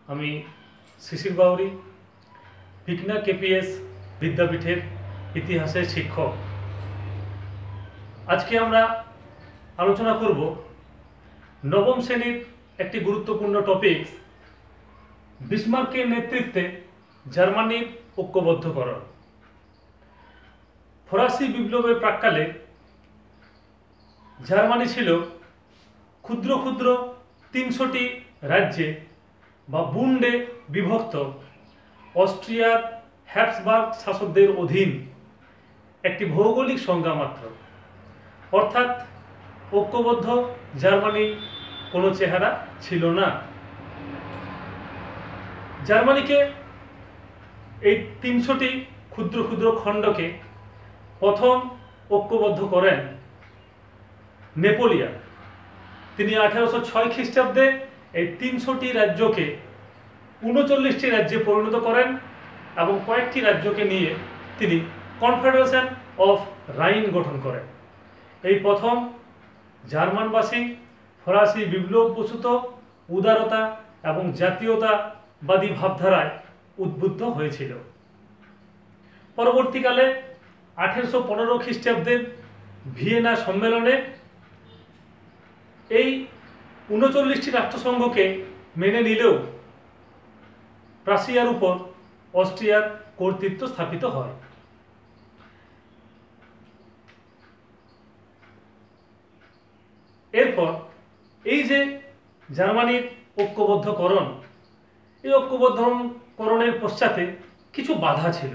আমি শিশির বাউরি, পিকনা কেপিএস বিদ্যাপীঠের ইতিহাসের শিক্ষক। আজকে আমরা আলোচনা করব নবম শ্রেণীর একটি গুরুত্বপূর্ণ টপিক, বিসমার্কের নেতৃত্বে জার্মানির ঐক্যবদ্ধকরণ। ফরাসি বিপ্লবের প্রাক্কালে জার্মানি ছিল ক্ষুদ্র ক্ষুদ্র ৩০০টি রাজ্যে বা বুন্ডে বিভক্ত অস্ট্রিয়ার হ্যাবসবার্গ শাসকদের অধীন একটি ভৌগোলিক সংজ্ঞা মাত্র, অর্থাৎ ঐক্যবদ্ধ জার্মানি কোনো চেহারা ছিল না। জার্মানিকে এই ৩০০টি ক্ষুদ্র ক্ষুদ্র খণ্ডকে প্রথম ঐক্যবদ্ধ করেন নেপোলিয়ন। তিনি 1806 খ্রিস্টাব্দে এই ৩০০টি রাজ্যকে ৩৯টি রাজ্যে পরিণত করেন এবং কয়েকটি রাজ্যকে নিয়ে তিনি কনফেডারেশন অফ রাইন গঠন করেন। এই প্রথম জার্মানবাসী ফরাসি বিপ্লববশত উদারতা এবং জাতীয়তাবাদী ভাবধারায় উদ্বুদ্ধ হয়েছিল। পরবর্তীকালে 1815 খ্রিস্টাব্দের ভিয়েনা সম্মেলনে এই 39টি রাষ্ট্রসংঘকে মেনে নিলেও প্রাশিয়ার উপর অস্ট্রিয়ার কর্তৃত্ব স্থাপিত হয়। এরপর এই যে জার্মানির ঐক্যবদ্ধকরণ, এই ঐক্যবদ্ধকরণের পশ্চাতে কিছু বাধা ছিল।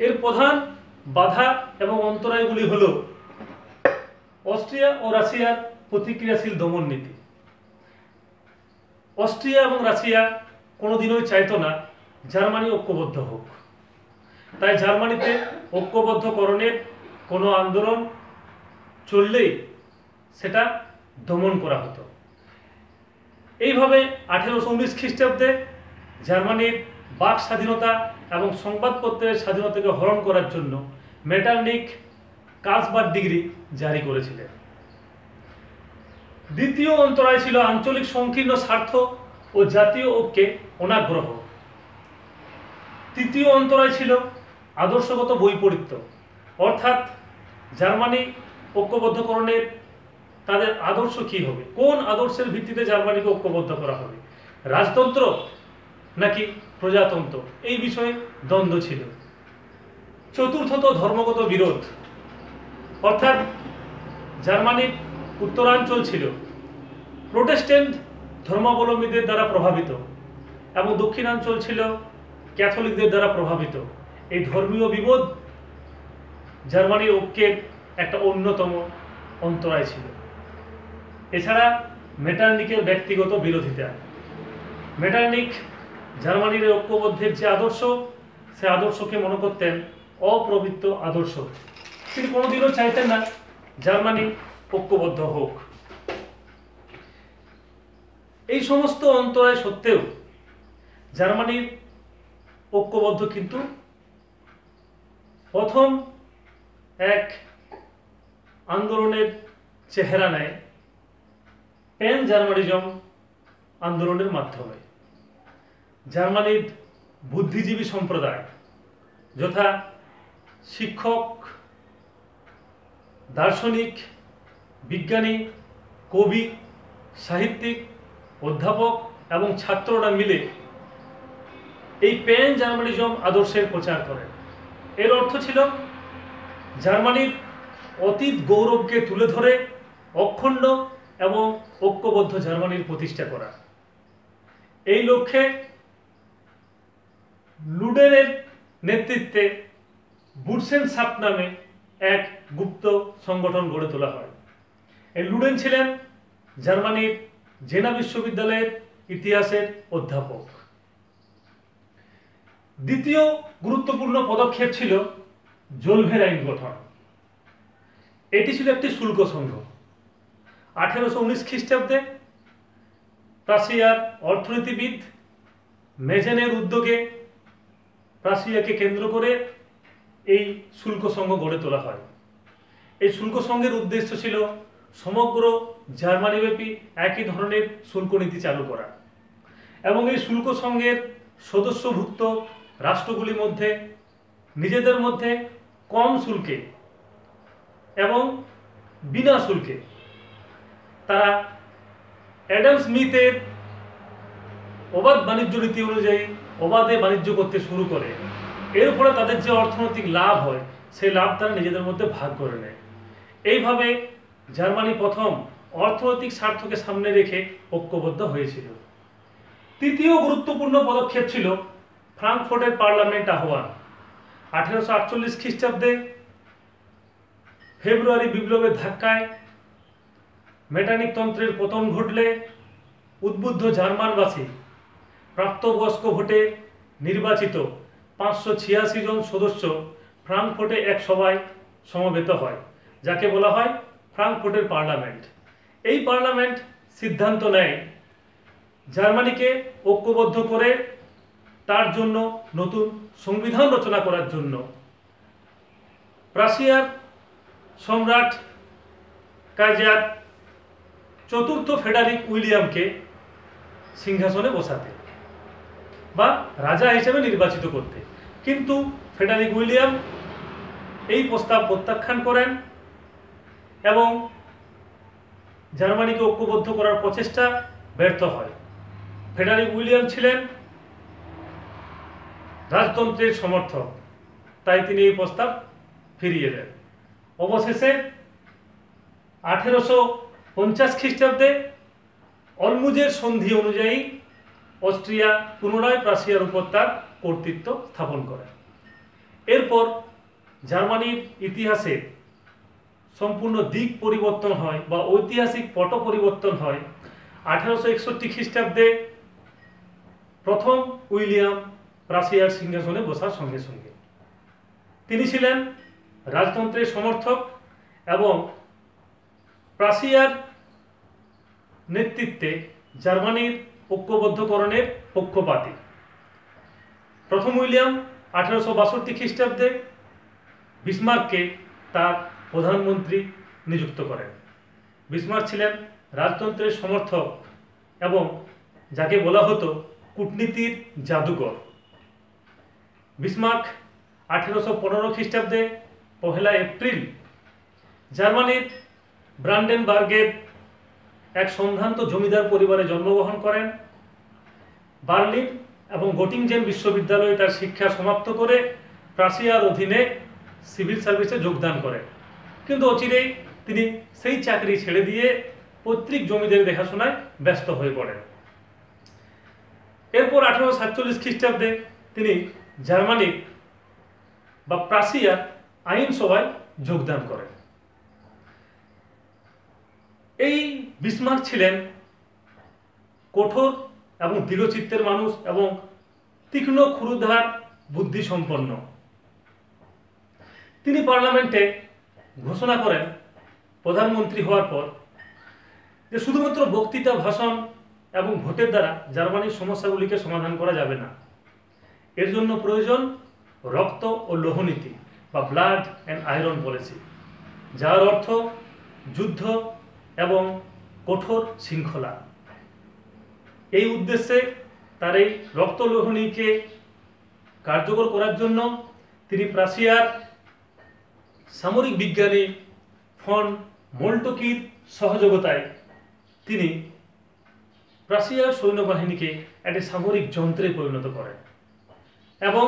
এর প্রধান বাধা এবং অন্তরায়গুলি হল অস্ট্রিয়া ও রাশিয়ার প্রতিক্রিয়াশীল দমন নীতি। অস্ট্রিয়া এবং রাশিয়া কোনোদিনই চাইতো না জার্মানি ঐক্যবদ্ধ হোক, তাই জার্মানিতে ঐক্যবদ্ধকরণের কোনো আন্দোলন চললেই সেটা দমন করা হতো। এইভাবে 1819 খ্রিস্টাব্দে জার্মানির বাক স্বাধীনতা এবং সংবাদপত্রের স্বাধীনতাকে হরণ করার জন্য মেটারনিখ কার্লসবার্গ ডিগ্রি জারি করেছিলেন। দ্বিতীয় অন্তরায় ছিল আঞ্চলিক সংকীর্ণ স্বার্থ ও জাতীয় ঐক্যে অনাগ্রহ। তৃতীয় অন্তরায় ছিল আদর্শগত বৈপরীত্য, অর্থাৎ জার্মানি ঐক্যবদ্ধকরণের তাদের আদর্শ কি হবে, কোন আদর্শের ভিত্তিতে জার্মানিকে ঐক্যবদ্ধ করা হবে, রাজতন্ত্র নাকি প্রজাতন্ত্র, এই বিষয়ে দ্বন্দ্ব ছিল। চতুর্থত ধর্মগত বিরোধ, অর্থাৎ জার্মানির উত্তরাঞ্চল ছিল প্রোটেস্ট্যান্ট ধর্মাবলম্বীদের দ্বারা প্রভাবিত এবং দক্ষিণাঞ্চল ছিল ক্যাথলিকদের দ্বারা প্রভাবিত। এই ধর্মীয় বিবোধ জার্মানির ঐক্যের একটা অন্যতম অন্তরায় ছিল। এছাড়া মেটারনিখের ব্যক্তিগত বিরোধিতা। মেটারনিখ জার্মানির ঐক্যবদ্ধের যে আদর্শ, সে আদর্শকে মনে করতেন অপ্রবৃত্ত আদর্শ। তিনি কোনোদিনও চাইতেন না জার্মানি ঐক্যবদ্ধ হোক। এই সমস্ত অন্তরায় সত্ত্বেও জার্মানির ঐক্যবদ্ধ কিন্তু প্রথম এক আন্দোলনের চেহারা নেয় প্যান জার্মানিজম আন্দোলনের মাধ্যমে। জার্মানির বুদ্ধিজীবী সম্প্রদায় যথা শিক্ষক, দার্শনিক, বিজ্ঞানী, কবি, সাহিত্যিক, অধ্যাপক এবং ছাত্ররা মিলে এই প্যান জার্মানিজম আদর্শের প্রচার করেন। এর অর্থ ছিল জার্মানির অতীত গৌরবকে তুলে ধরে অখণ্ড এবং ঐক্যবদ্ধ জার্মানির প্রতিষ্ঠা করা। এই লক্ষ্যে লুডেনের নেতৃত্বে বুটসেনশাফট নামে এক গুপ্ত সংগঠন গড়ে তোলা হয়। এই লুডেন ছিলেন জার্মানির জেনা বিশ্ববিদ্যালয়ের ইতিহাসের অধ্যাপক। দ্বিতীয় গুরুত্বপূর্ণ পদক্ষেপ ছিল জোলভেরাইন গঠন। এটি ছিল একটি শুল্ক সংঘ। 1819 খ্রিস্টাব্দে প্রাশিয়ার অর্থনীতিবিদ মেজেনের উদ্যোগে প্রাশিয়াকে কেন্দ্র করে এই শুল্ক সংঘ গড়ে তোলা হয়। এই শুল্ক সংঘের উদ্দেশ্য ছিল সমগ্র জার্মানিব্যাপী একই ধরনের শুল্ক নীতি চালু করা এবং এই শুল্ক সংঘের সদস্যভুক্ত রাষ্ট্রগুলির মধ্যে নিজেদের মধ্যে কম শুল্কে এবং বিনা শুল্কে তারা অ্যাডাম স্মিথের অবাধ বাণিজ্য নীতি অনুযায়ী অবাধে বাণিজ্য করতে শুরু করে। এর ফলে তাদের যে অর্থনৈতিক লাভ হয় সেই লাভ তারা নিজেদের মধ্যে ভাগ করে নেয়। এইভাবে জার্মানি প্রথম অর্থনৈতিক স্বার্থকে সামনে রেখে ঐক্যবদ্ধ হয়েছিল। তৃতীয় গুরুত্বপূর্ণ পদক্ষেপ ছিল ফ্রাঙ্কফুর্টের পার্লামেন্ট আহ্বান। 1848 খ্রিস্টাব্দে ফেব্রুয়ারি বিপ্লবের ধাক্কায় মেটানিকতন্ত্রের পতন ঘটলে উদ্বুদ্ধ জার্মানবাসী প্রাপ্তবয়স্ক ভোটে নির্বাচিত 586 জন সদস্য ফ্রাঙ্কফুর্টে এক সভায় সমবেত হয়, যাকে বলা হয় ফ্রাঙ্কফুর্টের পার্লামেন্ট। এই পার্লামেন্ট সিদ্ধান্ত নেয় জার্মানিকে ঐক্যবদ্ধ করে তার জন্য নতুন সংবিধান রচনা করার জন্য প্রাশিয়ার সম্রাট কাইজার চতুর্থ ফ্রেডারিক উইলিয়ামকে সিংহাসনে বসাতে বা রাজা হিসেবে নির্বাচিত করতে। কিন্তু ফ্রেডারিক উইলিয়াম এই প্রস্তাব প্রত্যাখ্যান করেন এবং জার্মানিকে ঐক্যবদ্ধ করার প্রচেষ্টা ব্যর্থ হয়। ফ্রেডারিক উইলিয়াম ছিলেন রাজতন্ত্রের সমর্থক, তাই তিনি এই প্রস্তাব ফিরিয়ে দেন। অবশেষে 1850 খ্রিস্টাব্দে অলমুজের সন্ধি অনুযায়ী অস্ট্রিয়া পুনরায় প্রাশিয়ার উপর তার কর্তৃত্ব স্থাপন করে। এরপর জার্মানির ইতিহাসে সম্পূর্ণ দিক পরিবর্তন হয় বা ঐতিহাসিক পট পরিবর্তন হয় 1861 খ্রিস্টাব্দে প্রথম উইলিয়াম প্রাশিয়ার সিংহাসনে বসার সঙ্গে সঙ্গে। তিনি ছিলেন রাজতন্ত্রের সমর্থক এবং প্রাশিয়ার নেতৃত্বে জার্মানির ঐক্যবদ্ধকরণের পক্ষপাতী। প্রথম উইলিয়াম 1862 খ্রিস্টাব্দে বিসমার্ককে তার প্রধানমন্ত্রী নিযুক্ত করেন। বিসমার্ক ছিলেন রাজতন্ত্রের সমর্থক এবং যাকে বলা হতো কূটনীতির জাদুকর। বিসমার্ক 1815 খ্রিস্টাব্দে 1 এপ্রিল জার্মানির ব্রান্ডেনবার্গের এক সম্ভ্রান্ত জমিদার পরিবারে জন্মগ্রহণ করেন। বার্লিন এবং গটিনজেন বিশ্ববিদ্যালয়ে তার শিক্ষা সমাপ্ত করে প্রাশিয়ার অধীনে সিভিল সার্ভিসে যোগদান করেন। কিন্তু অচিরেই তিনি সেই চাকরি ছেড়ে দিয়ে পৈতৃক জমিদের দেখাশোনায় ব্যস্ত হয়ে পড়েন। এরপর 1847 খ্রিস্টাব্দে তিনি জার্মানির বা প্রাশিয়ার আইনসভায় যোগদান করেন। এই বিসমার্ক ছিলেন কঠোর এবং দৃঢ়চিত্তের মানুষ এবং তীক্ষ্ণ ক্ষুরধার বুদ্ধি সম্পন্ন। তিনি পার্লামেন্টে ঘোষণা করেন প্রধানমন্ত্রী হওয়ার পর যে শুধুমাত্র বক্তৃতা, ভাষণ এবং ভোটের দ্বারা জার্মানির সমস্যাগুলিকে সমাধান করা যাবে না। এর জন্য প্রয়োজন রক্ত ও লৌহনীতি বা ব্লাড অ্যান্ড আয়রন পলিসি, যার অর্থ যুদ্ধ এবং কঠোর শৃঙ্খলা। এই উদ্দেশ্যে তার এই রক্ত লৌহনীতিকে কার্যকর করার জন্য তিনি প্রাশিয়ার সামরিক বিজ্ঞানী ফন মোলটকির সহযোগিতায় তিনি প্রাশিয়ার সৈন্যবাহিনীকে একটি সামরিক যন্ত্রে পরিণত করেন এবং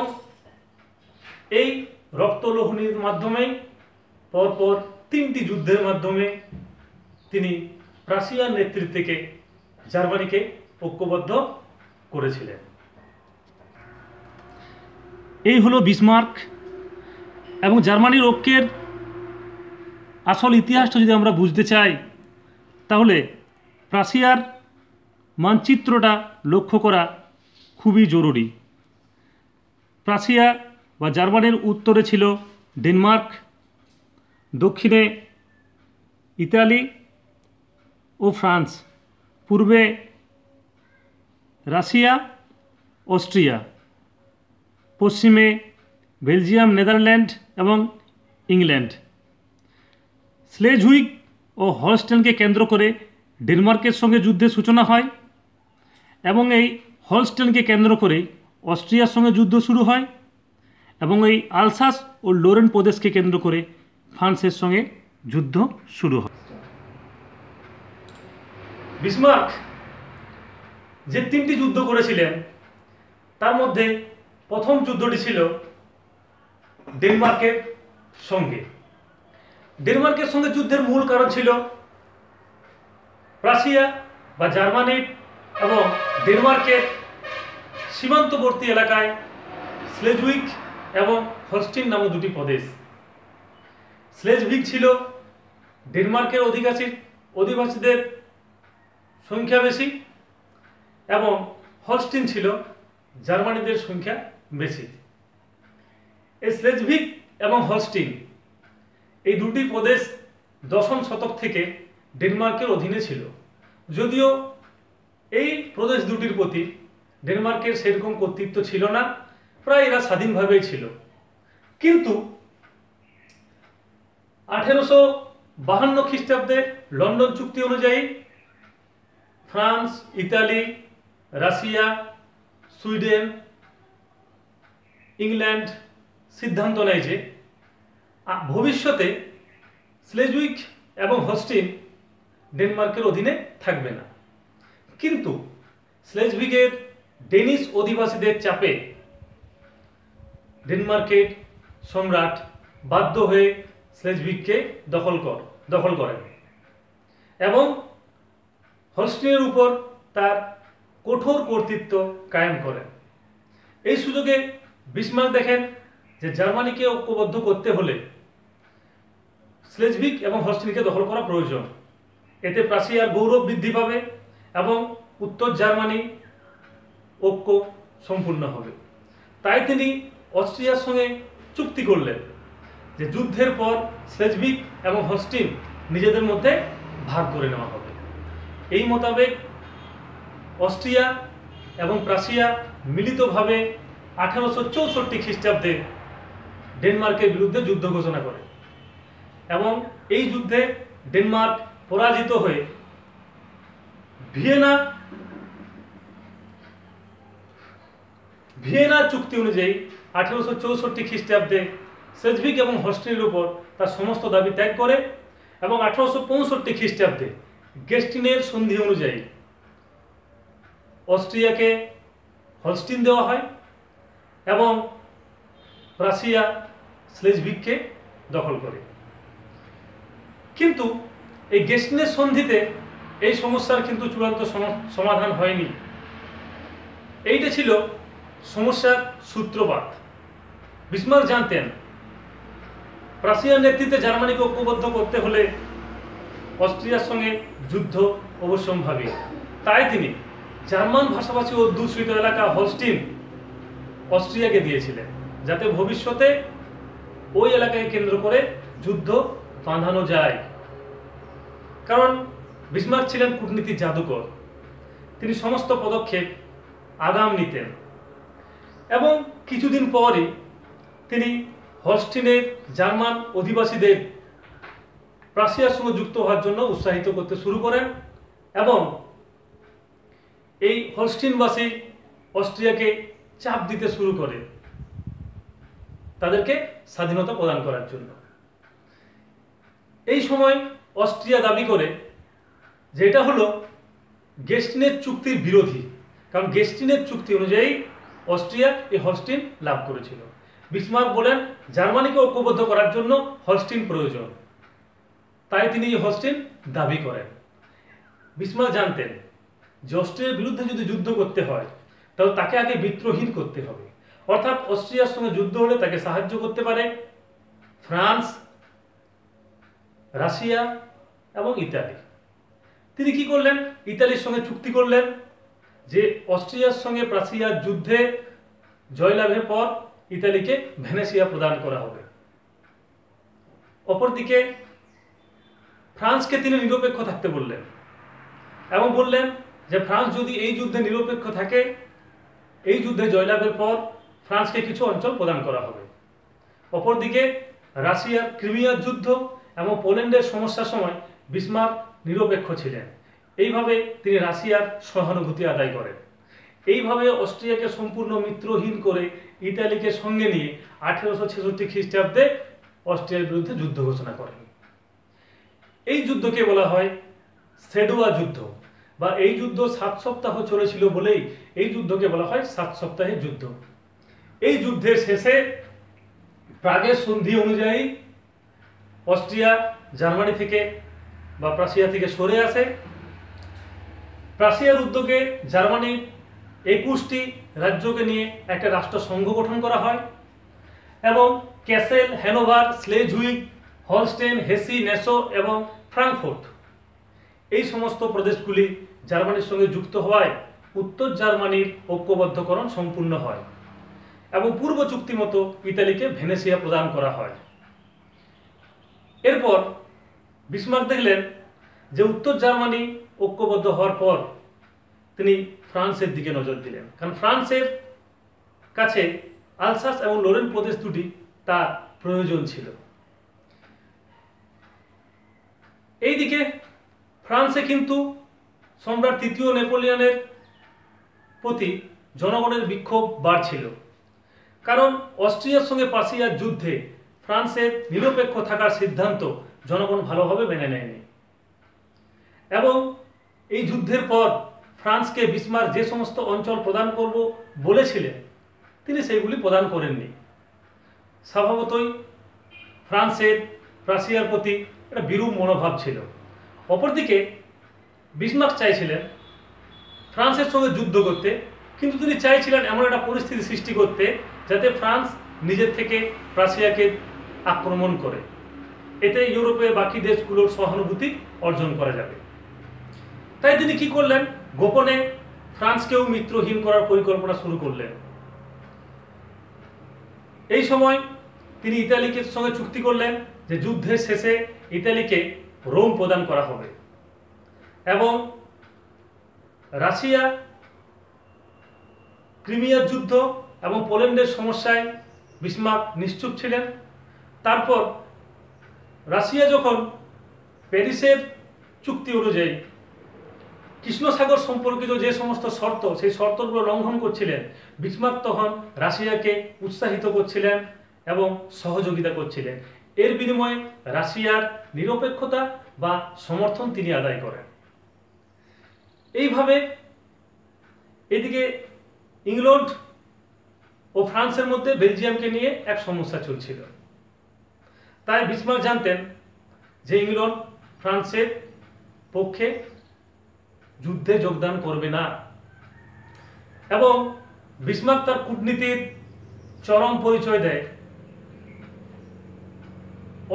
এই রক্তলোহনীর মাধ্যমে পরপর 3টি যুদ্ধের মাধ্যমে তিনি প্রাশিয়ার নেতৃত্বকে জার্মানিকে ঐক্যবদ্ধ করেছিলেন। এই হলো বিসমার্ক এবং জার্মানির ঐক্যের আসল ইতিহাসটা যদি আমরা বুঝতে চাই তাহলে প্রাশিয়ার মানচিত্রটা লক্ষ্য করা খুবই জরুরি। প্রাশিয়া বা জার্মানির উত্তরে ছিল ডেনমার্ক, দক্ষিণে ইতালি ও ফ্রান্স, পূর্বে রাশিয়া, অস্ট্রিয়া, পশ্চিমে বেলজিয়াম, নেদারল্যান্ড এবং ইংল্যান্ড। স্লেজুইগ ও ও হলস্টেনকে কেন্দ্র করে ডেনমার্কের সঙ্গে যুদ্ধের সূচনা হয় এবং এই হলস্টেনকে কেন্দ্র করে অস্ট্রিয়ার সঙ্গে যুদ্ধ শুরু হয় এবং এই আলসাস ও লোরেন প্রদেশকে কেন্দ্র করে ফ্রান্সের সঙ্গে যুদ্ধ শুরু হয়। বিসমার্ক যে 3টি যুদ্ধ করেছিলেন তার মধ্যে প্রথম যুদ্ধটি ছিল ডেনমার্কের সঙ্গে। ডেনমার্কের সঙ্গে যুদ্ধের মূল কারণ ছিল প্রাশিয়া বা জার্মানির এবং ডেনমার্কের সীমান্তবর্তী এলাকায় স্লেজউইক এবং হলস্টিন নামক দুটি প্রদেশ। স্লেজউইক ছিল ডেনমার্কের অধিবাসীদের সংখ্যা বেশি এবং হলস্টিন ছিল জার্মানিদের সংখ্যা বেশি। এই স্লেজউইক এবং হলস্টিন এই দুটি প্রদেশ 10ম শতক থেকে ডেনমার্কের অধীনে ছিল, যদিও এই প্রদেশ দুটির প্রতি ডেনমার্কের সেরকম কর্তৃত্ব ছিল না, প্রায় এরা স্বাধীনভাবেই ছিল। কিন্তু 1852 খ্রিস্টাব্দে লন্ডন চুক্তি অনুযায়ী France, Italy, Russia, Sweden, England সিদ্ধান্ত নেয় যে ভবিষ্যতে স্লেজউইক এবং হলস্টিন ডেনমার্কের অধীনে থাকবে না। কিন্তু স্লেজউইকের ডেনিশ অধিবাসীদের চাপে ডেনমার্কের সম্রাট বাধ্য হয়ে স্লেজউইককে দখল করেন এবং হলস্টিনের উপর তার কঠোর কর্তৃত্ব কায়েম করেন। এই সুযোগে বিসমার্ক দেখেন যে জার্মানিকে ঐক্যবদ্ধ করতে হলে স্লেজউইক এবং হলস্টিনকে দখল করা প্রয়োজন, এতে প্রাশিয়ার গৌরব বৃদ্ধি পাবে এবং উত্তর জার্মানি ঐক্য সম্পূর্ণ হবে। তাই তিনি অস্ট্রিয়ার সঙ্গে চুক্তি করলেন যে যুদ্ধের পর স্লেজউইক এবং হলস্টিন নিজেদের মধ্যে ভাগ করে নেওয়া হবে। এই মোতাবেক অস্ট্রিয়া এবং প্রাশিয়া মিলিতভাবে 1864 খ্রিস্টাব্দে ডেনমার্কের বিরুদ্ধে যুদ্ধ ঘোষণা করে এবং এই যুদ্ধে ডেনমার্ক পরাজিত হয়ে ভিয়েনা চুক্তি অনুযায়ী 1864 খ্রিস্টাব্দে স্লেজউইক এবং হলস্টিনের উপর তার সমস্ত দাবি ত্যাগ করে এবং 1865 খ্রিস্টাব্দে গেস্টিনের সন্ধি অনুযায়ী অস্ট্রিয়াকে হলস্টিন দেওয়া হয় এবং প্রাশিয়া স্লেজউইককে দখল করে। কিন্তু এই গেস্টিনের সন্ধিতে এই সমস্যার কিন্তু চূড়ান্ত সমাধান হয়নি। এইটা ছিল সমস্যার সূত্রপাত। বিসমার্ক জানতেন প্রাশিয়ার নেতৃত্বে জার্মানিকে ঐক্যবদ্ধ করতে হলে অস্ট্রিয়ার সঙ্গে যুদ্ধ অবশ্যম্ভাবী। তাই তিনি জার্মান ভাষাভাষী অধ্যুষিত এলাকা হলস্টিন অস্ট্রিয়াকে দিয়েছিলেন, যাতে ভবিষ্যতে ওই এলাকাকে কেন্দ্র করে যুদ্ধ বাঁধানো যায়। কারণ বিসমার্ক ছিলেন কূটনীতির জাদুকর, তিনি সমস্ত পদক্ষেপ আগাম নিতেন এবং কিছুদিন পরই তিনি হলস্টিনের জার্মান অধিবাসীদের প্রাশিয়ার সঙ্গে যুক্ত হওয়ার জন্য উৎসাহিত করতে শুরু করেন এবং এই হলস্টিনবাসী অস্ট্রিয়াকে চাপ দিতে শুরু করে তাদেরকে স্বাধীনতা প্রদান করার জন্য। এই সময় অস্ট্রিয়া দাবি করে যে এটা হলো গেস্টিনের চুক্তির বিরোধী, কারণ গেস্টিনের চুক্তি অনুযায়ী অস্ট্রিয়া এই হলস্টিন লাভ করেছিল। বিসমার্ক বলেন জার্মানিকে ঐক্যবদ্ধ করার জন্য হলস্টিন প্রয়োজন, তাই তিনি এই হলস্টিন দাবি করেন। বিসমার্ক জানতেন যে অস্ট্রিয়ার বিরুদ্ধে যদি যুদ্ধ করতে হয় তাহলে তাকে আগে বিদ্রোহীন করতে হবে, অর্থাৎ অস্ট্রিয়ার সঙ্গে যুদ্ধ হলে তাকে সাহায্য করতে পারে ফ্রান্স, রাশিয়া এবং ইতালি। তিনি কি করলেন? ইতালির সঙ্গে চুক্তি করলেন যে অস্ট্রিয়ার সঙ্গে প্রাশিয়ার যুদ্ধে জয়লাভের পর ইতালিকে ভেনেসিয়া প্রদান করা হবে। অপরদিকে ফ্রান্সকে তিনি নিরপেক্ষ থাকতে বললেন এবং বললেন যে ফ্রান্স যদি এই যুদ্ধে নিরপেক্ষ থাকে, এই যুদ্ধে জয়লাভের পর ফ্রান্সকে কিছু অঞ্চল প্রদান করা হবে। অপরদিকে রাশিয়ার ক্রিমিয়ার যুদ্ধ এবং পোল্যান্ডের সমস্যার সময় বিসমার্ক নিরপেক্ষ ছিলেন। এইভাবে তিনি রাশিয়ার সহানুভূতি আদায় করেন। এইভাবে অস্ট্রিয়াকে সম্পূর্ণ মিত্রহীন করে ইতালিকে সঙ্গে নিয়ে 1866 খ্রিস্টাব্দে অস্ট্রিয়ার বিরুদ্ধে যুদ্ধ ঘোষণা করেন। এই যুদ্ধকে বলা হয় সেডুয়া যুদ্ধ, বা এই যুদ্ধ 7 সপ্তাহ চলেছিল বলেই এই যুদ্ধকে বলা হয় 7 সপ্তাহের যুদ্ধ। এই যুদ্ধের শেষে প্রাগের সন্ধি অনুযায়ী অস্ট্রিয়া জার্মানি থেকে বা প্রাশিয়া থেকে সরে আসে। প্রাশিয়ার উদ্যোগে জার্মানির 21টি রাজ্যকে নিয়ে একটা রাষ্ট্রসংঘ গঠন করা হয় এবং ক্যাসেল, হ্যানোভার, স্লেজুইগ, হলস্টেন, হেসি, নেসো এবং ফ্রাঙ্কফুর্ট এই সমস্ত প্রদেশগুলি জার্মানির সঙ্গে যুক্ত হওয়ায় উত্তর জার্মানির ঐক্যবদ্ধকরণ সম্পূর্ণ হয় এবং পূর্ব চুক্তি মতো ইতালিকে ভেনেসিয়া প্রদান করা হয়। এরপর বিসমার্ক দেখলেন যে উত্তর জার্মানি ঐক্যবদ্ধ হওয়ার পর তিনি ফ্রান্সের দিকে নজর দিলেন, কারণ ফ্রান্সের কাছে আলসাস এবং লোরেন প্রদেশ দুটি তার প্রয়োজন ছিল। এইদিকে ফ্রান্সে কিন্তু সম্রাট তৃতীয় নেপোলিয়নের প্রতি জনগণের বিক্ষোভ বাড়ছিল, কারণ অস্ট্রিয়ার সঙ্গে প্রাশিয়ার যুদ্ধে ফ্রান্সের নিরপেক্ষ থাকার সিদ্ধান্ত জনগণ ভালোভাবে মেনে নেয়নি এবং এই যুদ্ধের পর ফ্রান্সকে বিসমার্ক যে সমস্ত অঞ্চল প্রদান করব বলেছিলেন তিনি সেইগুলি প্রদান করেননি। স্বভাবতই ফ্রান্সের প্রাশিয়ার প্রতি একটা বিরূপ মনোভাব ছিল। অপরদিকে বিসমার্ক চাইছিলেন ফ্রান্সের সঙ্গে যুদ্ধ করতে, কিন্তু তিনি চাইছিলেন এমন একটা পরিস্থিতি সৃষ্টি করতে যাতে ফ্রান্স নিজের থেকে প্রাশিয়াকে আক্রমণ করে, এতে ইউরোপের বাকি দেশগুলোর সহানুভূতি অর্জন করা যাবে। তাই তিনি কি করলেন, গোপনে ফ্রান্সকেও মিত্রহীন করার পরিকল্পনা শুরু করলেন। এই সময় তিনি ইতালিকে সঙ্গে চুক্তি করলেন যে যুদ্ধের শেষে ইতালিকে রোম প্রদান করা হবে এবং রাশিয়া ক্রিমিয়ার যুদ্ধ এবং পোল্যান্ডের সমস্যায় বিসমার্ক নিশ্চুপ ছিলেন। তারপর রাশিয়া যখন প্যারিসের চুক্তি অনুযায়ী কৃষ্ণসাগর সম্পর্কিত যে সমস্ত শর্ত সেই শর্তগুলো লঙ্ঘন করছিলেন, বিসমার্ক তখন রাশিয়াকে উৎসাহিত করছিলেন এবং সহযোগিতা করছিলেন। এর বিনিময়ে রাশিয়ার নিরপেক্ষতা বা সমর্থন তিনি আদায় করেন। এইভাবে এদিকে ইংল্যান্ড ও ফ্রান্সের মধ্যে বেলজিয়ামকে নিয়ে এক সমস্যা চলছিল। তাই বিসমার্ক জানতেন যে ইংল্যান্ড ফ্রান্সের পক্ষে যুদ্ধে যোগদান করবে না এবং বিসমার্ক তার কূটনীতির চরম পরিচয় দেয়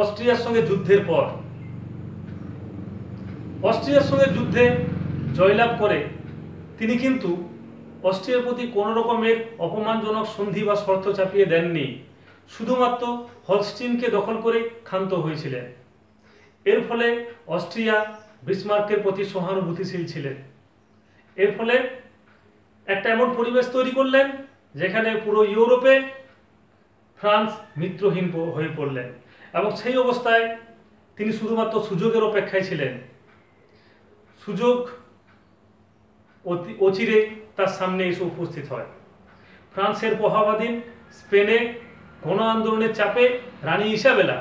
অস্ট্রিয়ার সঙ্গে যুদ্ধের পর। অস্ট্রিয়ার সঙ্গে যুদ্ধে জয়লাভ করে তিনি কিন্তু অস্ট্রিয়ার প্রতি কোনো রকমের অপমানজনক সন্ধি বা শর্ত চাপিয়ে দেননি, শুধুমাত্র হলস্টিনকে দখল করে ক্ষান্ত হয়েছিলেন। এর ফলে অস্ট্রিয়া বিসমার্কের প্রতি সহানুভূতিশীল ছিলেন। এর ফলে একটা এমন পরিবেশ তৈরি করলেন যেখানে পুরো ইউরোপে ফ্রান্স মিত্রহীন হয়ে পড়লেন এবং সেই অবস্থায় তিনি শুধুমাত্র সুযোগের অপেক্ষায় ছিলেন। সুযোগ অচিরে তার সামনে এসে উপস্থিত হয়। ফ্রান্সের প্রভাবাধীন স্পেনে গণ আন্দোলনের চাপে রানী ইসাবেলা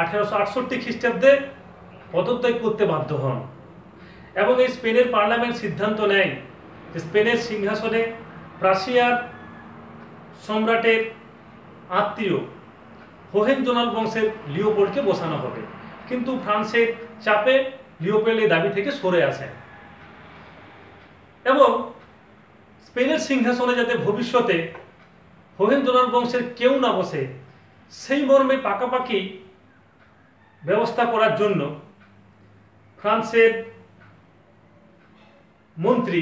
1868 খ্রিস্টাব্দে পদত্যাগ করতে বাধ্য হন এবং এই স্পেনের পার্লামেন্ট সিদ্ধান্ত নেয় যে স্পেনের সিংহাসনে প্রাশিয়ার সম্রাটের আত্মীয় হোহেনজোনাল বংশের লিওপোল্ডকে বসানো হবে, কিন্তু ফ্রান্সের চাপে লিওপোল্ড এই দাবি থেকে সরে আসেন এবং স্পেনের সিংহাসনে যাতে ভবিষ্যতে হোহেনজোনাল বংশের কেউ না বসে সেই মর্মে পাকাপাকি ব্যবস্থা করার জন্য ফ্রান্সের মন্ত্রী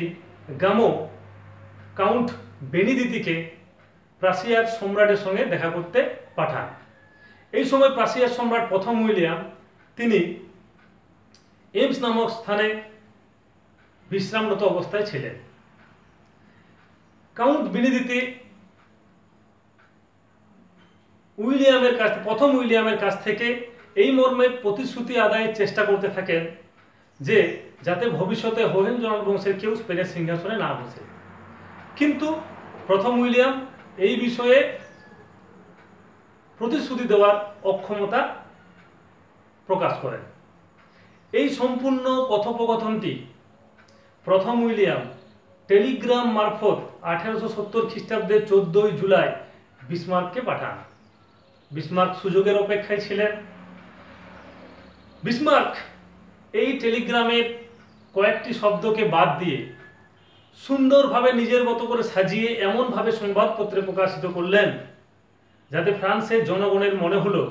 গামো কাউন্ট বেনিদিতিকে প্রাশিয়ার সম্রাটের সঙ্গে দেখা করতে পাঠান। এই সময় প্রাশিয়ার সম্রাট প্রথম উইলিয়াম তিনি এমস নামক স্থানে বিশ্রামরত অবস্থায় ছিলেন। কাউন্ট বেনিদিতি প্রথম উইলিয়ামের কাছ থেকে এই মর্মে প্রতিশ্রুতি আদায়ের চেষ্টা করতে থাকেন যে যাতে ভবিষ্যতে হোহেনজোহান বংশের কেউ স্পেনের সিংহাসনে না বসে। কিন্তু প্রথম উইলিয়াম এই বিষয়ে প্রতিশ্রুতি দেওয়ার অক্ষমতা প্রকাশ করেন। এই সম্পূর্ণ কথোপকথনটি প্রথম উইলিয়াম টেলিগ্রাম মারফত 1870 খ্রিস্টাব্দের 14 জুলাই বিসমার্ককে পাঠান। বিসমার্ক সুযোগের অপেক্ষায় ছিলেন। বিসমার্ক এই টেলিগ্রামের কয়েকটি শব্দকে বাদ দিয়ে সুন্দরভাবে নিজের মতো করে সাজিয়ে এমনভাবে সংবাদপত্রে প্রকাশিত করলেন যাতে ফ্রান্সের জনগণের মনে হলো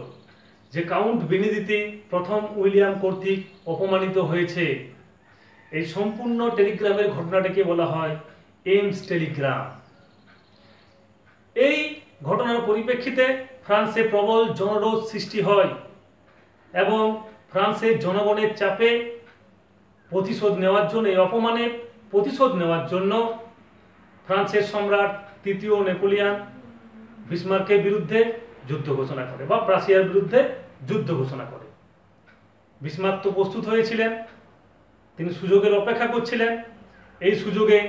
যে কাউন্ট বেনেডিক্ট প্রথম উইলিয়াম কর্তৃক অপমানিত হয়েছে। এই সম্পূর্ণ টেলিগ্রামের ঘটনাটাকে বলা হয় এমস টেলিগ্রাম। এই ঘটনার পরিপ্রেক্ষিতে ফ্রান্সে প্রবল জনরোষ সৃষ্টি হয় এবং ফ্রান্সের জনগণের চাপে প্রতিশোধ নেওয়ার জন্য, এই অপমানের প্রতিশোধ নেওয়ার জন্য ফ্রান্সের সম্রাট তৃতীয় নেপোলিয়ান বিসমার্কের বিরুদ্ধে যুদ্ধ ঘোষণা করে বা প্রাশিয়ার বিরুদ্ধে যুদ্ধ ঘোষণা করে। বিসমার্ক তো প্রস্তুত হয়েছিলেন, তিনি সুযোগের অপেক্ষা করছিলেন। এই সুযোগে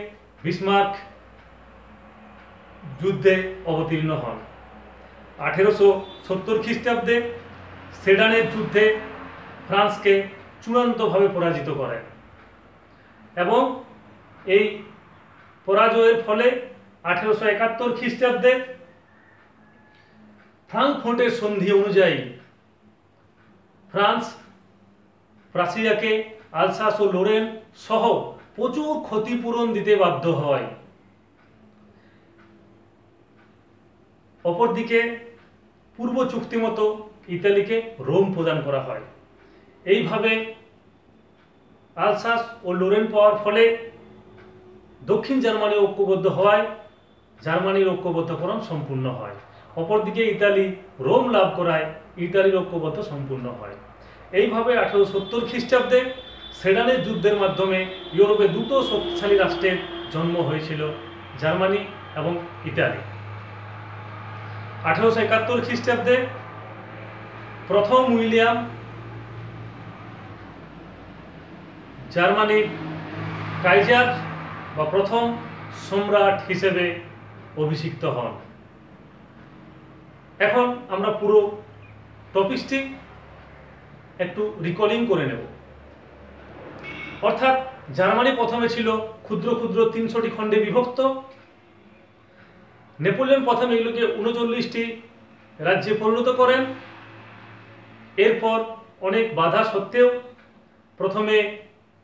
বিসমার্ক যুদ্ধে অবতীর্ণ হন। 1870 খ্রিস্টাব্দে সেডানের যুদ্ধে ফ্রান্সকে চূড়ান্তভাবে পরাজিত করেন এবং এই পরাজয়ের ফলে 1871 খ্রিস্টাব্দে ফ্রাঙ্কফুর্টের সন্ধি অনুযায়ী ফ্রান্স প্রাশিয়াকে আলসাস ও লোরেন সহ প্রচুর ক্ষতিপূরণ দিতে বাধ্য হয়। অপরদিকে পূর্ব চুক্তি মতো ইতালিকে রোম প্রদান করা হয়। এইভাবে আলসাস ও লোরেন পাওয়ার ফলে দক্ষিণ জার্মানি ঐক্যবদ্ধ হওয়ায় জার্মানির ঐক্যবদ্ধকরণ সম্পূর্ণ হয়। অপরদিকে ইতালি রোম লাভ করায় ইতালির ঐক্যবদ্ধ সম্পূর্ণ হয়। এইভাবে 1870 খ্রিস্টাব্দে সেডানের যুদ্ধের মাধ্যমে ইউরোপে দুটো শক্তিশালী রাষ্ট্রের জন্ম হয়েছিল, জার্মানি এবং ইতালি। 1871 খ্রিস্টাব্দে প্রথম উইলিয়াম জার্মানির কাইজার বা প্রথম সম্রাট হিসেবে অভিষিক্ত হন। এখন আমরা পুরো টপিকটি একটু রিকলিং করে নেব। অর্থাৎ জার্মানি প্রথমে ছিল ক্ষুদ্র ক্ষুদ্র 300টি খণ্ডে বিভক্ত। নেপোলিয়ন প্রথমে এগুলোকে 39টি রাজ্যে পরিণত করেন। এরপর অনেক বাধা সত্ত্বেও প্রথমে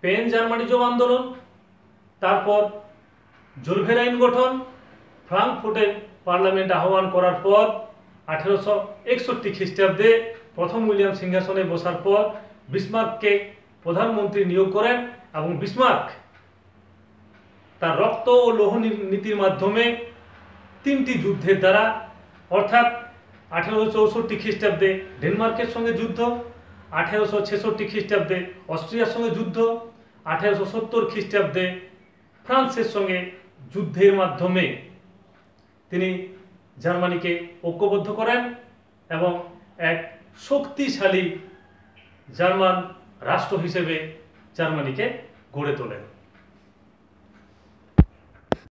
পেন জার্মানিজম আন্দোলন, তারপর জোলভেরাইন গঠন, ফ্রাঙ্কফুর্টের পার্লামেন্ট আহ্বান করার পর 1861 খ্রিস্টাব্দে প্রথম উইলিয়াম সিংহাসনে বসার পর বিসমার্ককে প্রধানমন্ত্রী নিয়োগ করেন এবং বিসমার্ক তার রক্ত ও লৌহ নীতির মাধ্যমে 3টি যুদ্ধের দ্বারা, অর্থাৎ 1864 খ্রিস্টাব্দে ডেনমার্কের সঙ্গে যুদ্ধ, 1866 খ্রিস্টাব্দে অস্ট্রিয়ার সঙ্গে যুদ্ধ, 1870 খ্রিস্টাব্দে ফ্রান্সের সঙ্গে যুদ্ধের মাধ্যমে তিনি জার্মানিকে ঐক্যবদ্ধ করেন এবং এক শক্তিশালী জার্মান রাষ্ট্র হিসেবে জার্মানিকে গড়ে তোলেন।